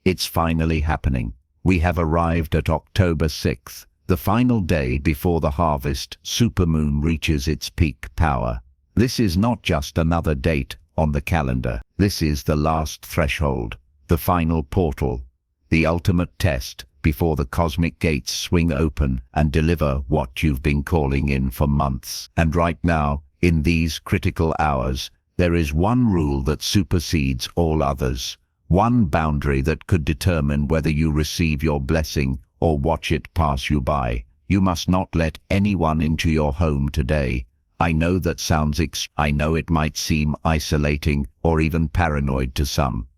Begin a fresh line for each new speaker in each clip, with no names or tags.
It's finally happening. We have arrived at October 6th, the final day before the harvest supermoon reaches its peak power. This is not just another date on the calendar. This is the last threshold, the final portal, the ultimate test before the cosmic gates swing open and deliver what you've been calling in for months. And right now, in these critical hours, there is one rule that supersedes all others. One boundary that could determine whether you receive your blessing or watch it pass you by. You must not let anyone into your home today. I know that sounds I know it might seem isolating or even paranoid to some.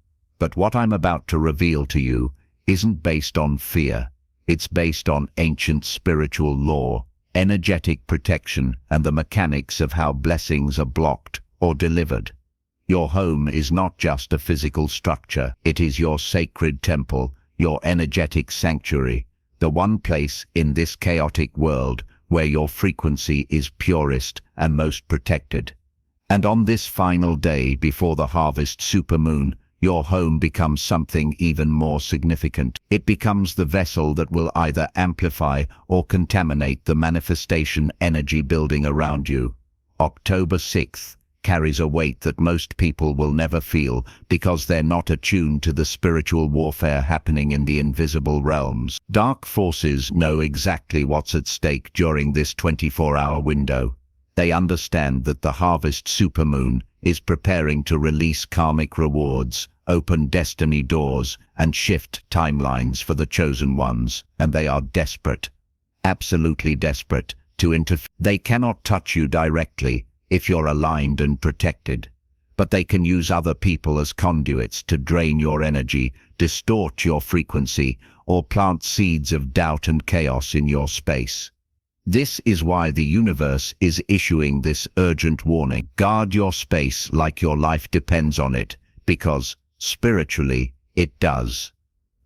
But what I'm about to reveal to you isn't based on fear. It's based on ancient spiritual law, energetic protection, and the mechanics of how blessings are blocked or delivered. Your home is not just a physical structure. It is your sacred temple, your energetic sanctuary, the one place in this chaotic world where your frequency is purest and most protected. And on this final day before the harvest supermoon, your home becomes something even more significant. It becomes the vessel that will either amplify or contaminate the manifestation energy building around you. October 6th carries a weight that most people will never feel because they're not attuned to the spiritual warfare happening in the invisible realms. Dark forces know exactly what's at stake during this 24-hour window. They understand that the harvest supermoon is preparing to release karmic rewards, open destiny doors, and shift timelines for the chosen ones, and they are desperate, absolutely desperate, to interfere. They cannot touch you directly if you're aligned and protected, but they can use other people as conduits to drain your energy, distort your frequency, or plant seeds of doubt and chaos in your space. This is why the universe is issuing this urgent warning. Guard your space like your life depends on it, because, spiritually, it does.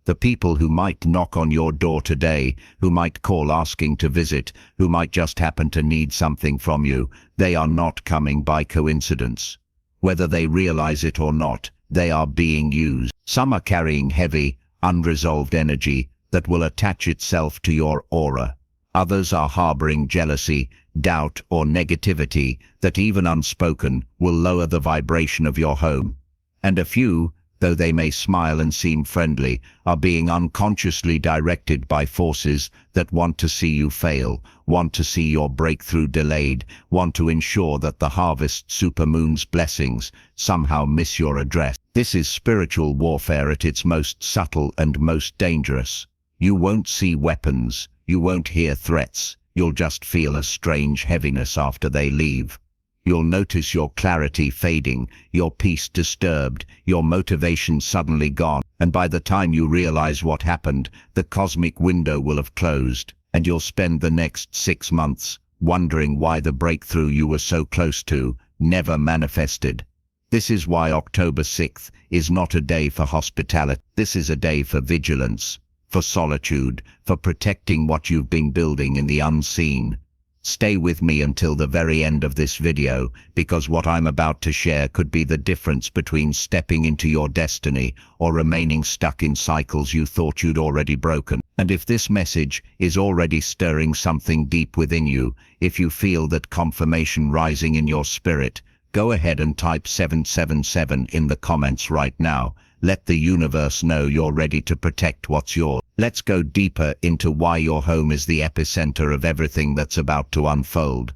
The people who might knock on your door today, who might call asking to visit, who might just happen to need something from you, they are not coming by coincidence. Whether they realize it or not, they are being used. Some are carrying heavy, unresolved energy that will attach itself to your aura. Others are harboring jealousy, doubt, or negativity that, even unspoken, will lower the vibration of your home. And a few, though they may smile and seem friendly, are being unconsciously directed by forces that want to see you fail, want to see your breakthrough delayed, want to ensure that the harvest supermoon's blessings somehow miss your address. This is spiritual warfare at its most subtle and most dangerous. You won't see weapons, you won't hear threats, you'll just feel a strange heaviness after they leave. You'll notice your clarity fading, your peace disturbed, your motivation suddenly gone, and by the time you realize what happened, the cosmic window will have closed, and you'll spend the next 6 months wondering why the breakthrough you were so close to never manifested. This is why October 6th is not a day for hospitality. This is a day for vigilance, for solitude, for protecting what you've been building in the unseen. Stay with me until the very end of this video, because what I'm about to share could be the difference between stepping into your destiny or remaining stuck in cycles you thought you'd already broken. And if this message is already stirring something deep within you, if you feel that confirmation rising in your spirit, go ahead and type 777 in the comments right now. Let the universe know you're ready to protect what's yours. Let's go deeper into why your home is the epicenter of everything that's about to unfold.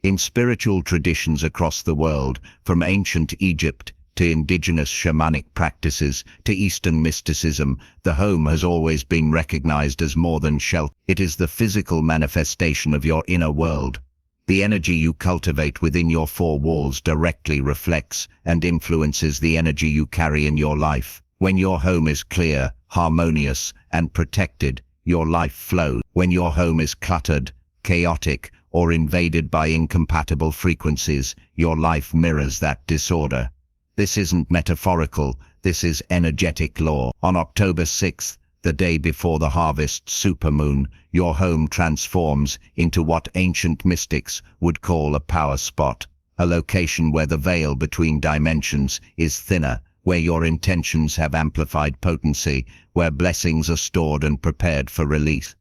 In spiritual traditions across the world, from ancient Egypt to indigenous shamanic practices to Eastern mysticism, the home has always been recognized as more than shelter. It is the physical manifestation of your inner world. The energy you cultivate within your four walls directly reflects and influences the energy you carry in your life. When your home is clear, harmonious, and protected, your life flows. When your home is cluttered, chaotic, or invaded by incompatible frequencies, your life mirrors that disorder. This isn't metaphorical, this is energetic law. On October 6th, the day before the harvest supermoon, your home transforms into what ancient mystics would call a power spot, a location where the veil between dimensions is thinner, where your intentions have amplified potency, where blessings are stored and prepared for release.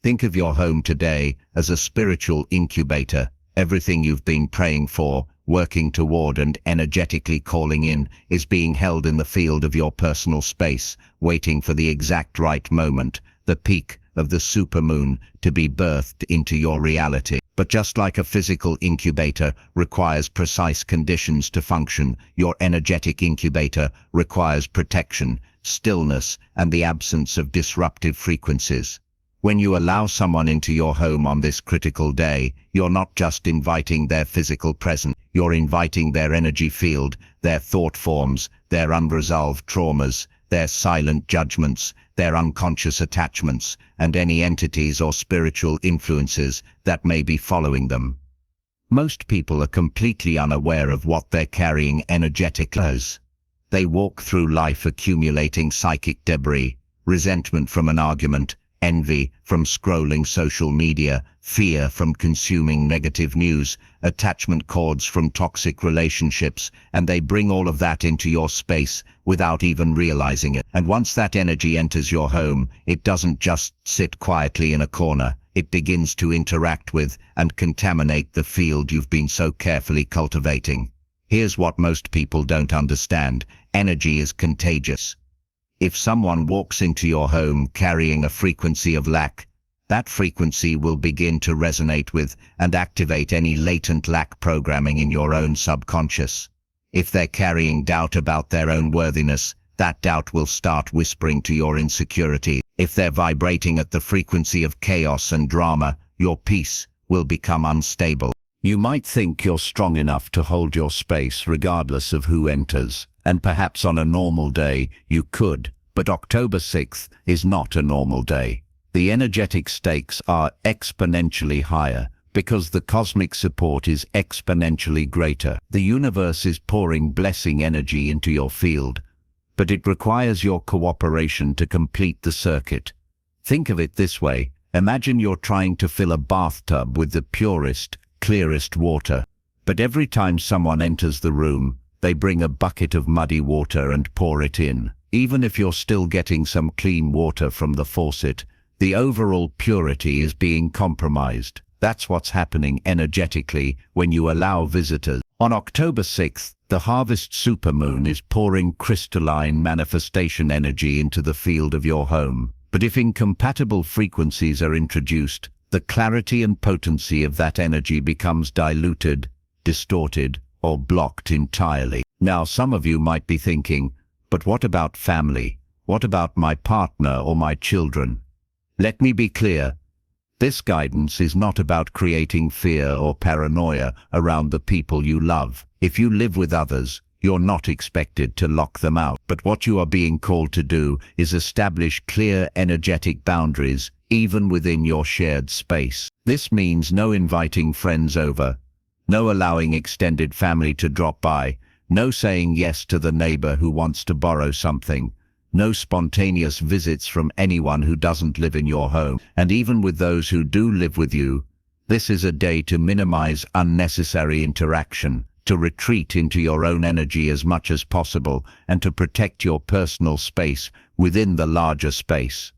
Think of your home today as a spiritual incubator. Everything you've been praying for, working toward and energetically calling in, is being held in the field of your personal space, waiting for the exact right moment, the peak of the supermoon, to be birthed into your reality. But just like a physical incubator requires precise conditions to function, your energetic incubator requires protection, stillness, and the absence of disruptive frequencies. When you allow someone into your home on this critical day, you're not just inviting their physical presence, you're inviting their energy field, their thought forms, their unresolved traumas, their silent judgments, their unconscious attachments, and any entities or spiritual influences that may be following them. Most people are completely unaware of what they're carrying energetically as. They walk through life accumulating psychic debris, resentment from an argument, envy from scrolling social media, fear from consuming negative news, attachment cords from toxic relationships, and they bring all of that into your space without even realizing it. And once that energy enters your home, it doesn't just sit quietly in a corner. It begins to interact with and contaminate the field you've been so carefully cultivating. Here's what most people don't understand: energy is contagious. If someone walks into your home carrying a frequency of lack, that frequency will begin to resonate with and activate any latent lack programming in your own subconscious. If they're carrying doubt about their own worthiness, that doubt will start whispering to your insecurity. If they're vibrating at the frequency of chaos and drama, your peace will become unstable. You might think you're strong enough to hold your space regardless of who enters, and perhaps on a normal day you could, but October 6th is not a normal day. The energetic stakes are exponentially higher because the cosmic support is exponentially greater. The universe is pouring blessing energy into your field, but it requires your cooperation to complete the circuit. Think of it this way: imagine you're trying to fill a bathtub with the purest, clearest water, but every time someone enters the room, they bring a bucket of muddy water and pour it in. Even if you're still getting some clean water from the faucet, the overall purity is being compromised. That's what's happening energetically when you allow visitors. On October 6th, the harvest supermoon is pouring crystalline manifestation energy into the field of your home. But if incompatible frequencies are introduced, the clarity and potency of that energy becomes diluted, distorted, or blocked entirely. Now, some of you might be thinking, but what about family? What about my partner or my children? Let me be clear. This guidance is not about creating fear or paranoia around the people you love. If you live with others, you're not expected to lock them out. But what you are being called to do is establish clear energetic boundaries, even within your shared space. This means no inviting friends over, no allowing extended family to drop by, no saying yes to the neighbor who wants to borrow something, no spontaneous visits from anyone who doesn't live in your home. And even with those who do live with you, this is a day to minimize unnecessary interaction, to retreat into your own energy as much as possible, and to protect your personal space within the larger space.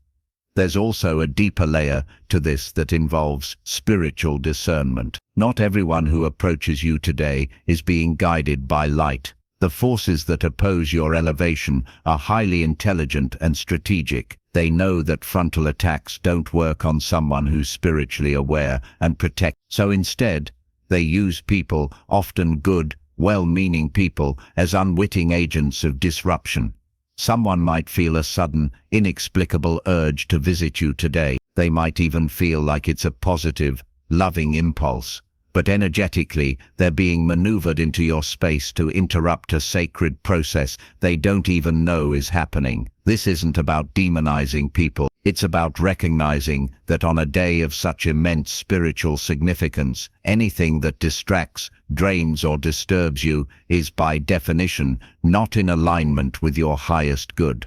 There's also a deeper layer to this that involves spiritual discernment. Not everyone who approaches you today is being guided by light. The forces that oppose your elevation are highly intelligent and strategic. They know that frontal attacks don't work on someone who's spiritually aware and protect. So instead, they use people, often good, well-meaning people, as unwitting agents of disruption. Someone might feel a sudden, inexplicable urge to visit you today. They might even feel like it's a positive, loving impulse. But energetically, they're being maneuvered into your space to interrupt a sacred process they don't even know is happening. This isn't about demonizing people. It's about recognizing that on a day of such immense spiritual significance, anything that distracts, drains, or disturbs you is by definition not in alignment with your highest good.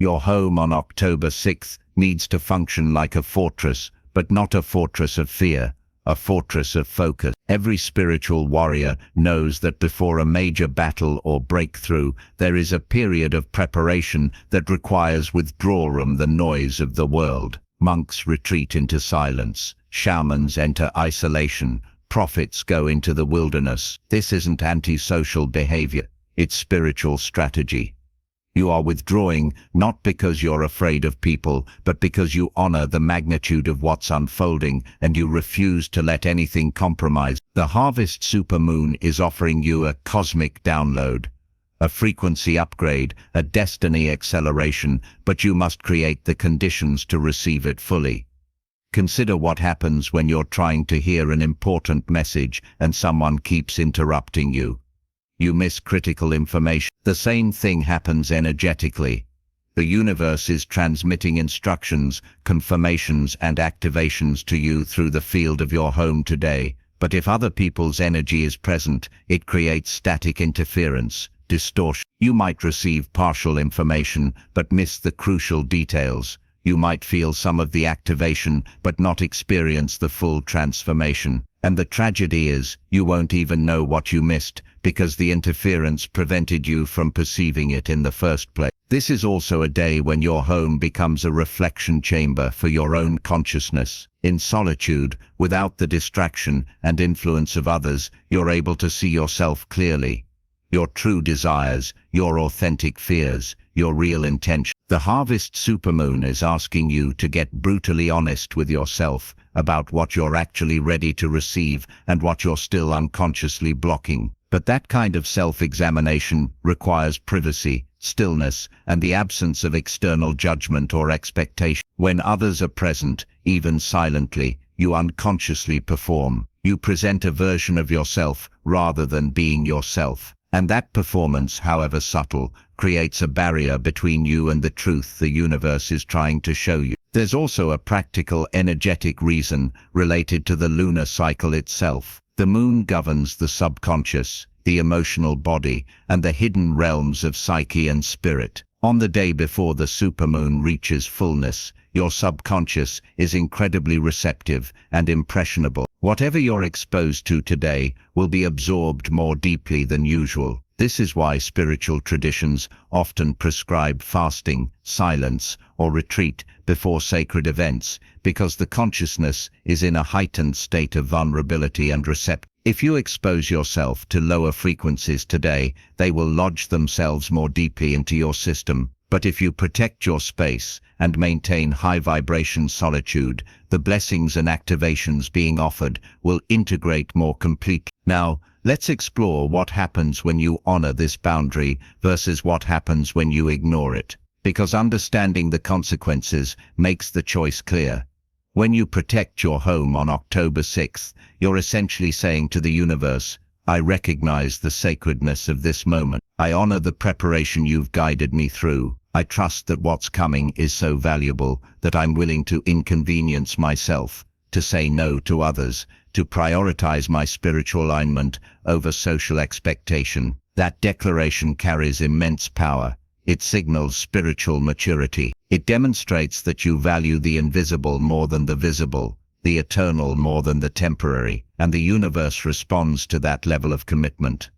Your home on October 6th needs to function like a fortress, but not a fortress of fear, a fortress of focus. Every spiritual warrior knows that before a major battle or breakthrough, there is a period of preparation that requires withdrawal from the noise of the world. Monks retreat into silence, shamans enter isolation, prophets go into the wilderness. This isn't antisocial behavior, it's spiritual strategy. You are withdrawing not because you're afraid of people, but because you honor the magnitude of what's unfolding and you refuse to let anything compromise. The harvest supermoon is offering you a cosmic download, a frequency upgrade, a destiny acceleration, but you must create the conditions to receive it fully. Consider what happens when you're trying to hear an important message and someone keeps interrupting you. You miss critical information. The same thing happens energetically. The universe is transmitting instructions, confirmations, and activations to you through the field of your home today. But if other people's energy is present, it creates static interference, distortion. You might receive partial information, but miss the crucial details. You might feel some of the activation, but not experience the full transformation. And the tragedy is, you won't even know what you missed, because the interference prevented you from perceiving it in the first place. This is also a day when your home becomes a reflection chamber for your own consciousness. In solitude, without the distraction and influence of others, you're able to see yourself clearly. Your true desires, your authentic fears, your real intention. The harvest supermoon is asking you to get brutally honest with yourself about what you're actually ready to receive and what you're still unconsciously blocking. But that kind of self-examination requires privacy, stillness, and the absence of external judgment or expectation. When others are present, even silently, you unconsciously perform. You present a version of yourself rather than being yourself. And that performance, however subtle, creates a barrier between you and the truth the universe is trying to show you. There's also a practical, energetic reason related to the lunar cycle itself. The moon governs the subconscious, the emotional body, and the hidden realms of psyche and spirit. On the day before the supermoon reaches fullness, your subconscious is incredibly receptive and impressionable. Whatever you're exposed to today will be absorbed more deeply than usual. This is why spiritual traditions often prescribe fasting, silence, or retreat before sacred events, because the consciousness is in a heightened state of vulnerability and receptivity. If you expose yourself to lower frequencies today, they will lodge themselves more deeply into your system. But if you protect your space and maintain high vibration solitude, the blessings and activations being offered will integrate more completely. Now, let's explore what happens when you honor this boundary versus what happens when you ignore it. Because understanding the consequences makes the choice clear. When you protect your home on October 6th, you're essentially saying to the universe, I recognize the sacredness of this moment. I honor the preparation you've guided me through. I trust that what's coming is so valuable that I'm willing to inconvenience myself, to say no to others, to prioritize my spiritual alignment over social expectation. That declaration carries immense power. It signals spiritual maturity. It demonstrates that you value the invisible more than the visible, the eternal more than the temporary, and the universe responds to that level of commitment.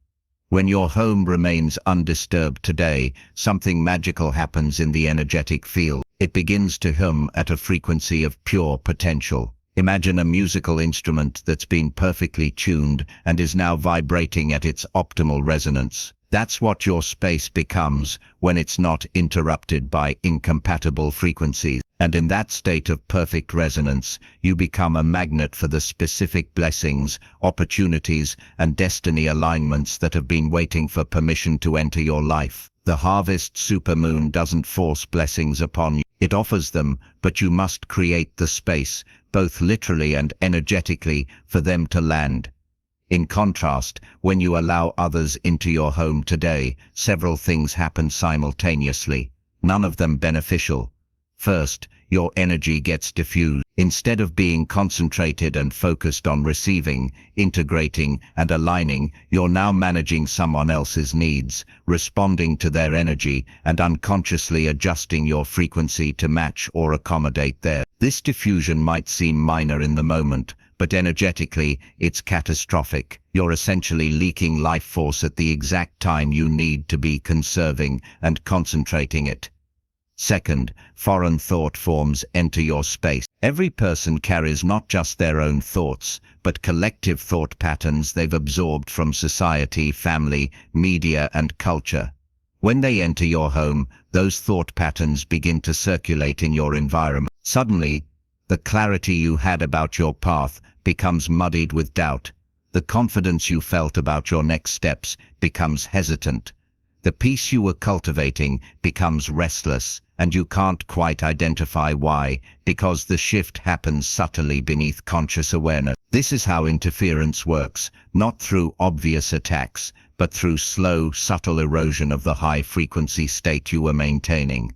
When your home remains undisturbed today, something magical happens in the energetic field. It begins to hum at a frequency of pure potential. Imagine a musical instrument that's been perfectly tuned and is now vibrating at its optimal resonance. That's what your space becomes when it's not interrupted by incompatible frequencies. And in that state of perfect resonance, you become a magnet for the specific blessings, opportunities, and destiny alignments that have been waiting for permission to enter your life. The harvest supermoon doesn't force blessings upon you. It offers them, but you must create the space, both literally and energetically, for them to land. In contrast, when you allow others into your home today, several things happen simultaneously, none of them beneficial. First, your energy gets diffused. Instead of being concentrated and focused on receiving, integrating, and aligning, you're now managing someone else's needs, responding to their energy, and unconsciously adjusting your frequency to match or accommodate theirs. This diffusion might seem minor in the moment, but energetically, it's catastrophic. You're essentially leaking life force at the exact time you need to be conserving and concentrating it. Second, foreign thought forms enter your space. Every person carries not just their own thoughts, but collective thought patterns they've absorbed from society, family, media, and culture. When they enter your home, those thought patterns begin to circulate in your environment. Suddenly, the clarity you had about your path becomes muddied with doubt. The confidence you felt about your next steps becomes hesitant. The peace you were cultivating becomes restless, and you can't quite identify why, because the shift happens subtly beneath conscious awareness. This is how interference works, not through obvious attacks, but through slow, subtle erosion of the high-frequency state you were maintaining.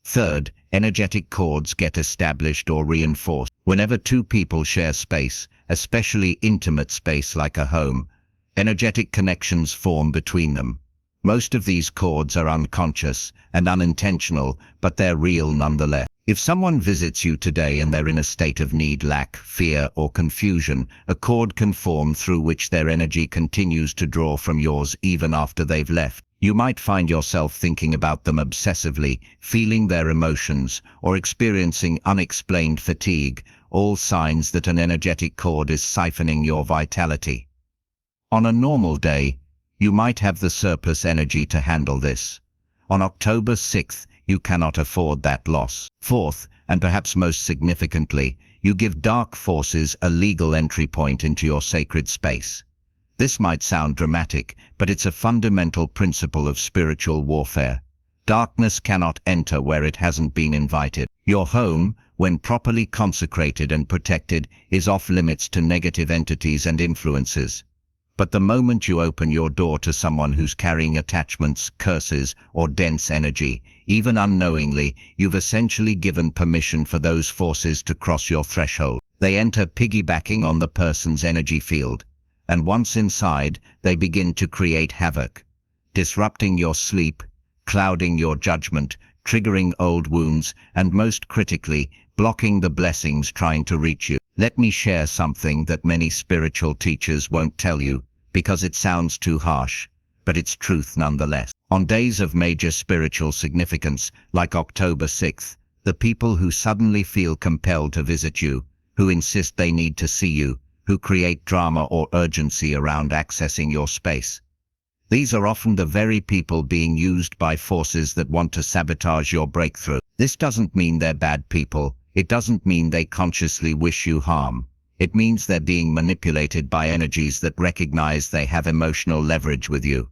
Third, energetic cords get established or reinforced. Whenever two people share space, especially intimate space like a home, energetic connections form between them. Most of these cords are unconscious and unintentional, but they're real nonetheless. If someone visits you today and they're in a state of need, lack, fear, or confusion, a cord can form through which their energy continues to draw from yours even after they've left. You might find yourself thinking about them obsessively, feeling their emotions, or experiencing unexplained fatigue, all signs that an energetic cord is siphoning your vitality. On a normal day, you might have the surplus energy to handle this. On October 6th, you cannot afford that loss. Fourth, and perhaps most significantly, you give dark forces a legal entry point into your sacred space. This might sound dramatic, but it's a fundamental principle of spiritual warfare. Darkness cannot enter where it hasn't been invited. Your home, when properly consecrated and protected, is off limits to negative entities and influences. But the moment you open your door to someone who's carrying attachments, curses, or dense energy, even unknowingly, you've essentially given permission for those forces to cross your threshold. They enter piggybacking on the person's energy field, and once inside, they begin to create havoc, disrupting your sleep, clouding your judgment, triggering old wounds, and most critically, blocking the blessings trying to reach you. Let me share something that many spiritual teachers won't tell you, because it sounds too harsh, but it's truth nonetheless. On days of major spiritual significance, like October 6th, the people who suddenly feel compelled to visit you, who insist they need to see you, who create drama or urgency around accessing your space. These are often the very people being used by forces that want to sabotage your breakthrough. This doesn't mean they're bad people. It doesn't mean they consciously wish you harm. It means they're being manipulated by energies that recognize they have emotional leverage with you.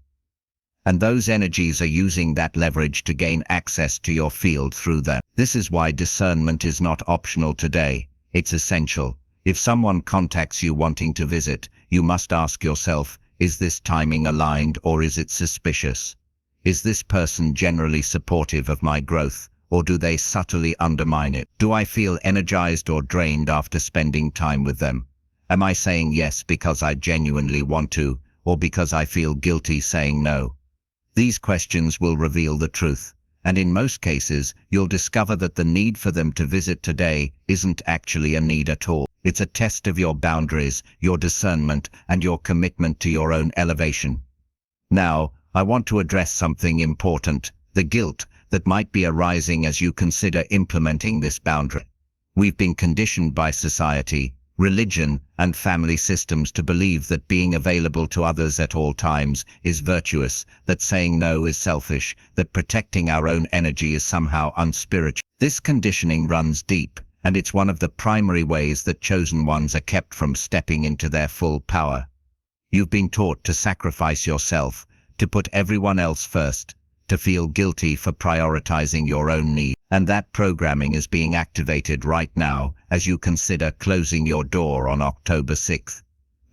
And those energies are using that leverage to gain access to your field through them. This is why discernment is not optional today. It's essential. If someone contacts you wanting to visit, you must ask yourself, is this timing aligned or is it suspicious? Is this person generally supportive of my growth, or do they subtly undermine it? Do I feel energized or drained after spending time with them? Am I saying yes because I genuinely want to, or because I feel guilty saying no? These questions will reveal the truth, and in most cases, you'll discover that the need for them to visit today isn't actually a need at all. It's a test of your boundaries, your discernment, and your commitment to your own elevation. Now, I want to address something important: the guilt that might be arising as you consider implementing this boundary. We've been conditioned by society, religion, and family systems to believe that being available to others at all times is virtuous, that saying no is selfish, that protecting our own energy is somehow unspiritual. This conditioning runs deep, and it's one of the primary ways that chosen ones are kept from stepping into their full power. You've been taught to sacrifice yourself, to put everyone else first, to feel guilty for prioritizing your own needs. And that programming is being activated right now as you consider closing your door on October 6th.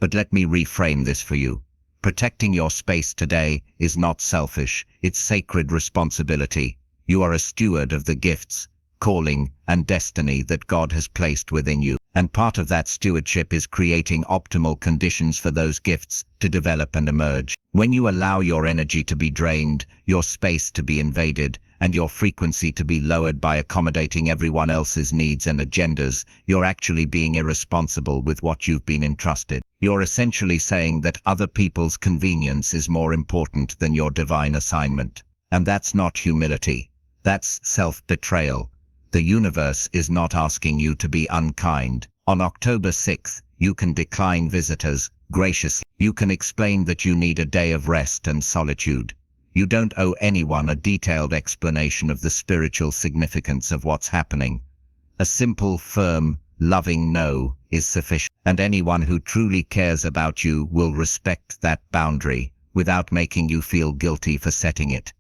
But let me reframe this for you. Protecting your space today is not selfish, it's sacred responsibility. You are a steward of the gifts, calling, and destiny that God has placed within you. And part of that stewardship is creating optimal conditions for those gifts to develop and emerge. When you allow your energy to be drained, your space to be invaded, and your frequency to be lowered by accommodating everyone else's needs and agendas, you're actually being irresponsible with what you've been entrusted. You're essentially saying that other people's convenience is more important than your divine assignment. And that's not humility. That's self-betrayal. The universe is not asking you to be unkind. On October 6th, you can decline visitors graciously. You can explain that you need a day of rest and solitude. You don't owe anyone a detailed explanation of the spiritual significance of what's happening. A simple, firm, loving no is sufficient, and anyone who truly cares about you will respect that boundary without making you feel guilty for setting it.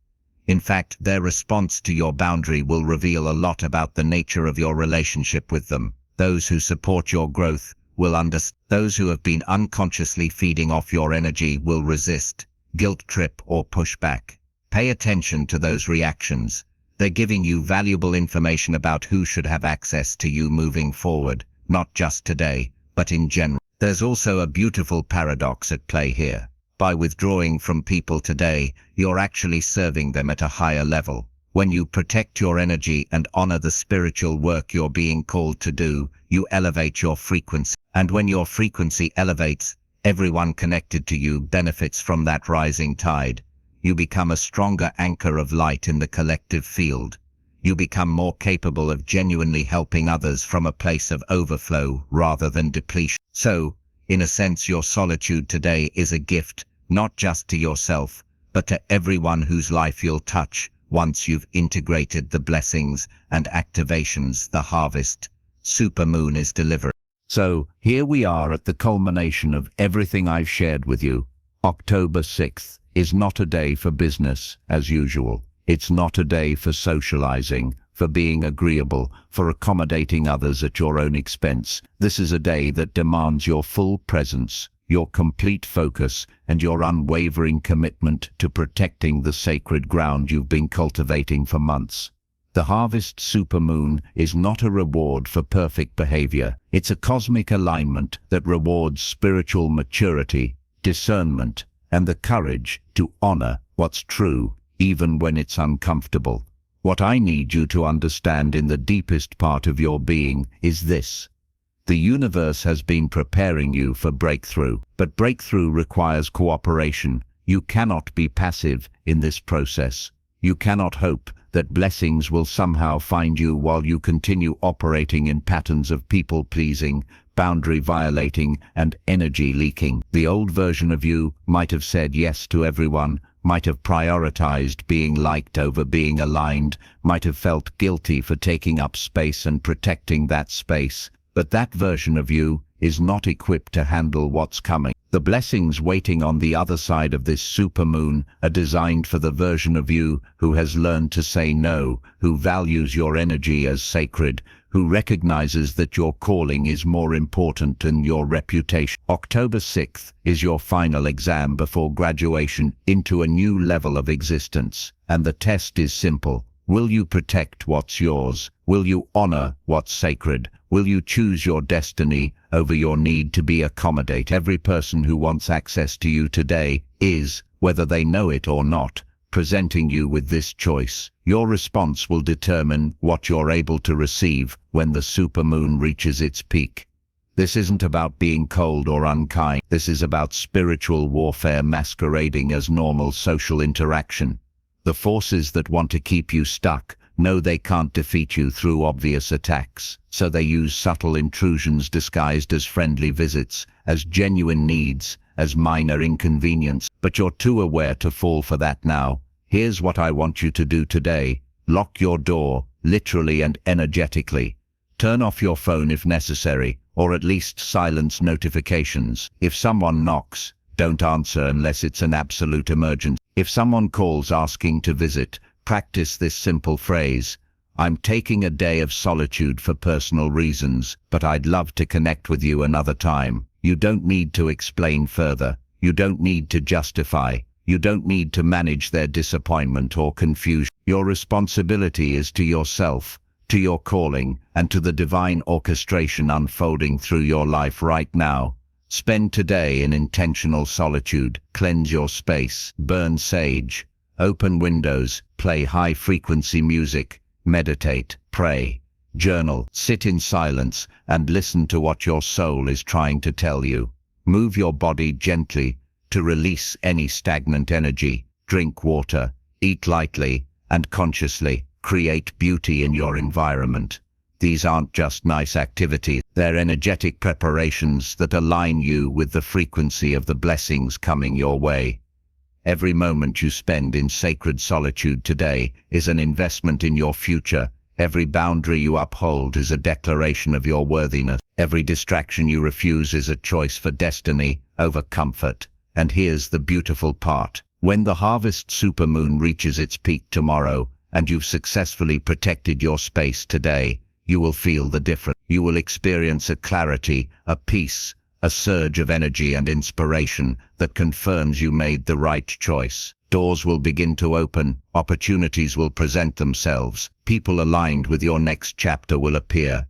In fact, their response to your boundary will reveal a lot about the nature of your relationship with them. Those who support your growth will understand. Those who have been unconsciously feeding off your energy will resist, guilt trip, or push back. Pay attention to those reactions. They're giving you valuable information about who should have access to you moving forward, not just today, but in general. There's also a beautiful paradox at play here. By withdrawing from people today, you're actually serving them at a higher level. When you protect your energy and honor the spiritual work you're being called to do, you elevate your frequency. And when your frequency elevates, everyone connected to you benefits from that rising tide. You become a stronger anchor of light in the collective field. You become more capable of genuinely helping others from a place of overflow rather than depletion. So, in a sense, your solitude today is a gift, not just to yourself, but to everyone whose life you'll touch once you've integrated the blessings and activations the harvest supermoon is delivering. So, here we are at the culmination of everything I've shared with you. October 6th is not a day for business as usual. It's not a day for socializing, for being agreeable, for accommodating others at your own expense. This is a day that demands your full presence, your complete focus, and your unwavering commitment to protecting the sacred ground you've been cultivating for months. The harvest supermoon is not a reward for perfect behavior. It's a cosmic alignment that rewards spiritual maturity, discernment, and the courage to honor what's true, even when it's uncomfortable. What I need you to understand in the deepest part of your being is this. The universe has been preparing you for breakthrough, but breakthrough requires cooperation. You cannot be passive in this process. You cannot hope that blessings will somehow find you while you continue operating in patterns of people-pleasing, boundary violating, and energy leaking. The old version of you might have said yes to everyone, might have prioritized being liked over being aligned, might have felt guilty for taking up space and protecting that space. But that version of you is not equipped to handle what's coming. The blessings waiting on the other side of this supermoon are designed for the version of you who has learned to say no, who values your energy as sacred, who recognizes that your calling is more important than your reputation. October 6th is your final exam before graduation into a new level of existence. And the test is simple. Will you protect what's yours? Will you honor what's sacred? Will you choose your destiny over your need to be accommodated? Every person who wants access to you today is, whether they know it or not, presenting you with this choice. Your response will determine what you're able to receive when the supermoon reaches its peak. This isn't about being cold or unkind. This is about spiritual warfare masquerading as normal social interaction. The forces that want to keep you stuck know they can't defeat you through obvious attacks, so they use subtle intrusions disguised as friendly visits, as genuine needs, as minor inconvenience. But you're too aware to fall for that now. Here's what I want you to do today. Lock your door, literally and energetically. Turn off your phone if necessary, or at least silence notifications. If someone knocks, don't answer unless it's an absolute emergency. If someone calls asking to visit, practice this simple phrase. I'm taking a day of solitude for personal reasons, but I'd love to connect with you another time. You don't need to explain further. You don't need to justify. You don't need to manage their disappointment or confusion. Your responsibility is to yourself, to your calling, and to the divine orchestration unfolding through your life right now. Spend today in intentional solitude. Cleanse your space. Burn sage. Open windows. Play high-frequency music, meditate, pray, journal, sit in silence, and listen to what your soul is trying to tell you. Move your body gently to release any stagnant energy. Drink water, eat lightly, and consciously create beauty in your environment. These aren't just nice activities, they're energetic preparations that align you with the frequency of the blessings coming your way. Every moment you spend in sacred solitude today is an investment in your future. Every boundary you uphold is a declaration of your worthiness. Every distraction you refuse is a choice for destiny over comfort. And here's the beautiful part. When the harvest supermoon reaches its peak tomorrow, and you've successfully protected your space today, you will feel the difference. You will experience a clarity, a peace, a surge of energy and inspiration that confirms you made the right choice. Doors will begin to open, opportunities will present themselves, people aligned with your next chapter will appear,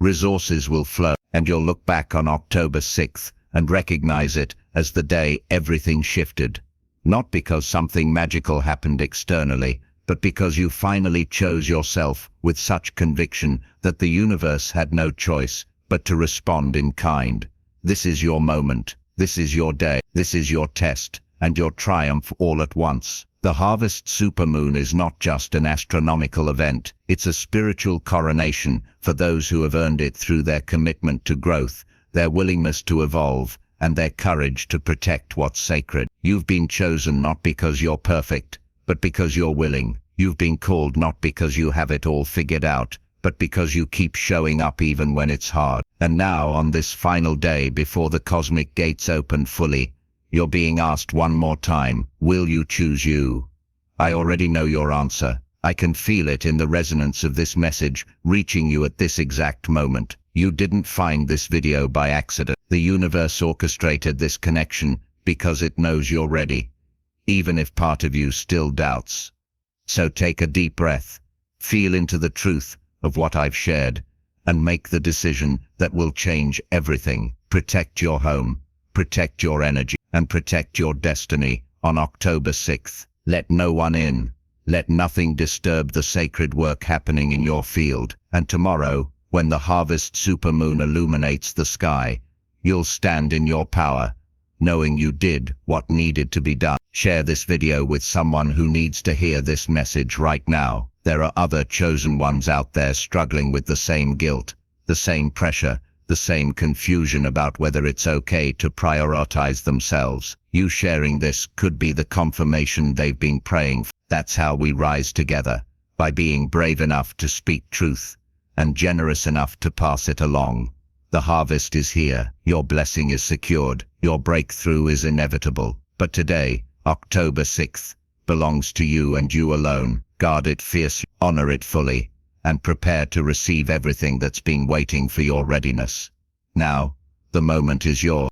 resources will flow, and you'll look back on October 6th and recognize it as the day everything shifted. Not because something magical happened externally, but because you finally chose yourself with such conviction that the universe had no choice but to respond in kind. This is your moment, this is your day, this is your test, and your triumph all at once. The harvest supermoon is not just an astronomical event, it's a spiritual coronation for those who have earned it through their commitment to growth, their willingness to evolve, and their courage to protect what's sacred. You've been chosen not because you're perfect, but because you're willing. You've been called not because you have it all figured out, but because you keep showing up even when it's hard. And now, on this final day before the cosmic gates open fully, you're being asked one more time, will you choose you? I already know your answer. I can feel it in the resonance of this message reaching you at this exact moment. You didn't find this video by accident. The universe orchestrated this connection because it knows you're ready, even if part of you still doubts. So take a deep breath, feel into the truth of what I've shared, and make the decision that will change everything. Protect your home, protect your energy, and protect your destiny on October 6th. Let no one in, let nothing disturb the sacred work happening in your field. And tomorrow, when the harvest supermoon illuminates the sky, you'll stand in your power, knowing you did what needed to be done. Share this video with someone who needs to hear this message right now. There are other chosen ones out there struggling with the same guilt, the same pressure, the same confusion about whether it's okay to prioritize themselves. You sharing this could be the confirmation they've been praying for. That's how we rise together, by being brave enough to speak truth, and generous enough to pass it along. The harvest is here, your blessing is secured, your breakthrough is inevitable. But today, October 6th, belongs to you and you alone. Guard it fiercely, honor it fully, and prepare to receive everything that's been waiting for your readiness. Now, the moment is yours.